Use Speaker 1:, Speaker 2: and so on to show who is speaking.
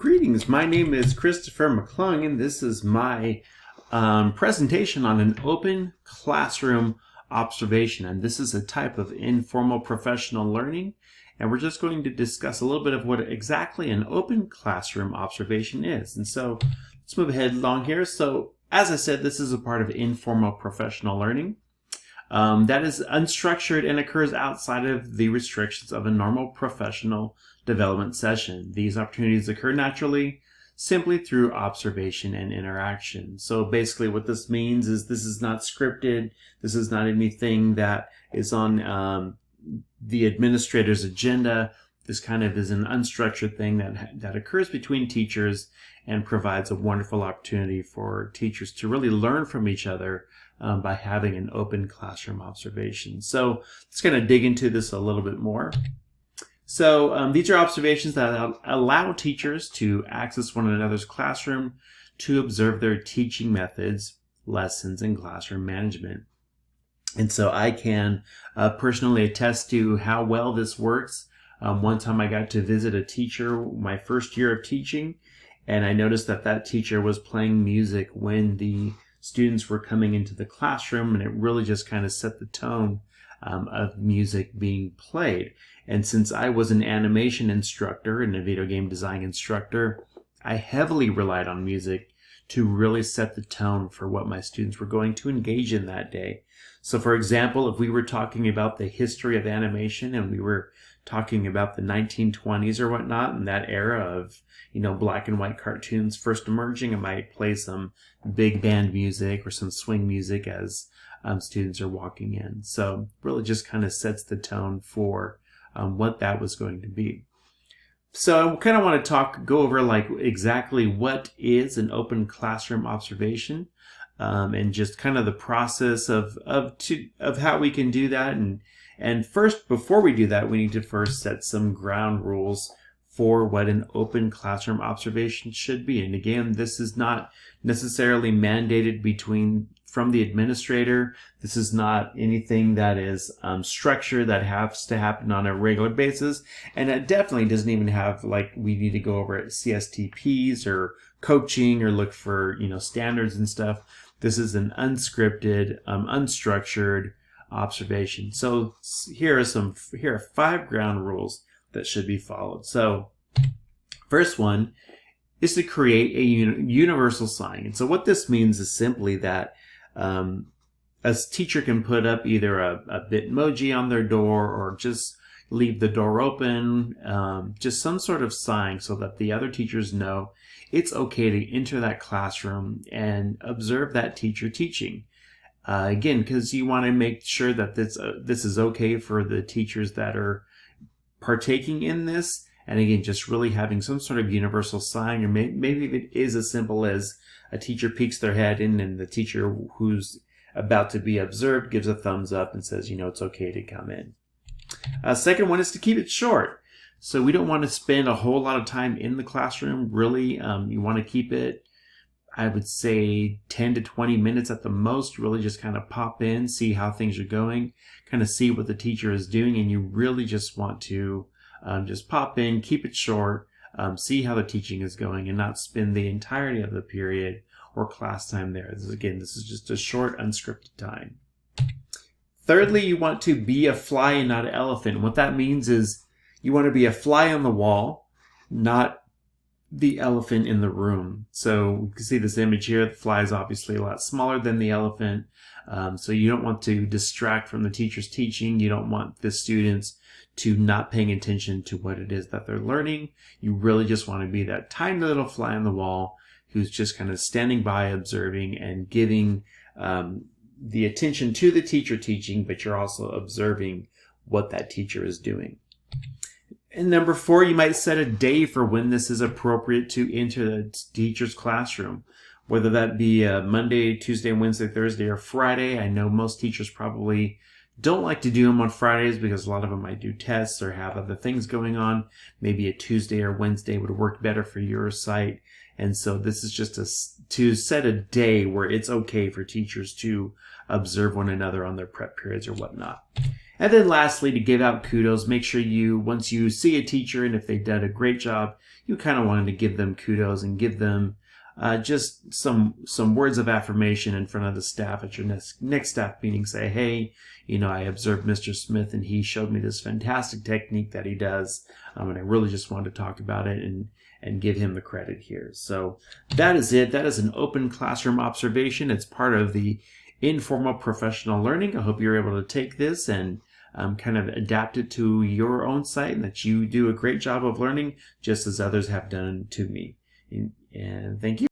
Speaker 1: Greetings, my name is Christopher McClung, and this is my presentation on an open classroom observation. And this is a type of informal professional learning, and we're just going to discuss a little bit of what exactly an open classroom observation is. And so let's move ahead along here. So as I said, this is a part of informal professional learning. That is unstructured and occurs outside of the restrictions of a normal professional development session. These opportunities occur naturally, simply through observation and interaction. So basically what this means is this is not scripted. This is not anything that is on the administrator's agenda. This kind of is an unstructured thing that occurs between teachers and provides a wonderful opportunity for teachers to really learn from each other by having an open classroom observation. So let's kind of dig into this a little bit more. So these are observations that allow teachers to access one another's classroom to observe their teaching methods, lessons, and classroom management. And so I can personally attest to how well this works. One time I got to visit a teacher my first year of teaching, and I noticed that that teacher was playing music when the students were coming into the classroom, and it really just kind of set the tone of music being played. And since I was an animation instructor and a video game design instructor, I heavily relied on music to really set the tone for what my students were going to engage in that day. So for example, if we were talking about the history of animation and we were talking about the 1920s or whatnot, and that era of, black and white cartoons first emerging, I might play some big band music or some swing music as students are walking in. So really just kind of sets the tone for what that was going to be. So I kind of want to go over like exactly what is an open classroom observation, and just kind of the process of how we can do that. And first, before we do that, we need to first set some ground rules for what an open classroom observation should be. And again, this is not necessarily mandated from the administrator. This is not anything that is structured that has to happen on a regular basis. And it definitely doesn't even have we need to go over CSTPs or coaching or look for, standards and stuff. This is an unscripted, unstructured observation. So here are 5 ground rules that should be followed. So first one is to create a universal sign. And so what this means is simply that a teacher can put up either a Bitmoji on their door or just leave the door open, just some sort of sign so that the other teachers know it's okay to enter that classroom and observe that teacher teaching. Again, because you want to make sure that this is okay for the teachers that are partaking in this. And again, just really having some sort of universal sign, or maybe it is as simple as a teacher peeks their head in and the teacher who's about to be observed gives a thumbs up and says, it's okay to come in. Second one is to keep it short. So we don't want to spend a whole lot of time in the classroom. Really, you want to keep it, I would say 10 to 20 minutes at the most. Really just kind of pop in, see how things are going, kind of see what the teacher is doing. And you really just want to just pop in, keep it short, see how the teaching is going, and not spend the entirety of the period or class time there. This is just a short, unscripted time. Thirdly, you want to be a fly and not an elephant. What that means is you want to be a fly on the wall, not the elephant in the room. So you can see this image here. The fly is obviously a lot smaller than the elephant. So you don't want to distract from the teacher's teaching. You don't want the students to not paying attention to what it is that they're learning. You really just want to be that tiny little fly on the wall who's just kind of standing by, observing and giving the attention to the teacher teaching, but you're also observing what that teacher is doing. And number 4, you might set a day for when this is appropriate to enter the teacher's classroom, whether that be Monday, Tuesday, Wednesday, Thursday, or Friday. I know most teachers probably don't like to do them on Fridays because a lot of them might do tests or have other things going on. Maybe a Tuesday or Wednesday would work better for your site. And so this is just to set a day where it's okay for teachers to observe one another on their prep periods or whatnot. And then lastly, to give out kudos, make sure you, once you see a teacher and if they've done a great job, you kind of wanted to give them kudos and give them just some words of affirmation in front of the staff at your next staff meeting. Say, hey, I observed Mr. Smith and he showed me this fantastic technique that he does, and I really just wanted to talk about it and give him the credit here. So that is it. That is an open classroom observation. It's part of the informal professional learning. I hope you're able to take this and kind of adapt it to your own site, and that you do a great job of learning just as others have done to me. And thank you.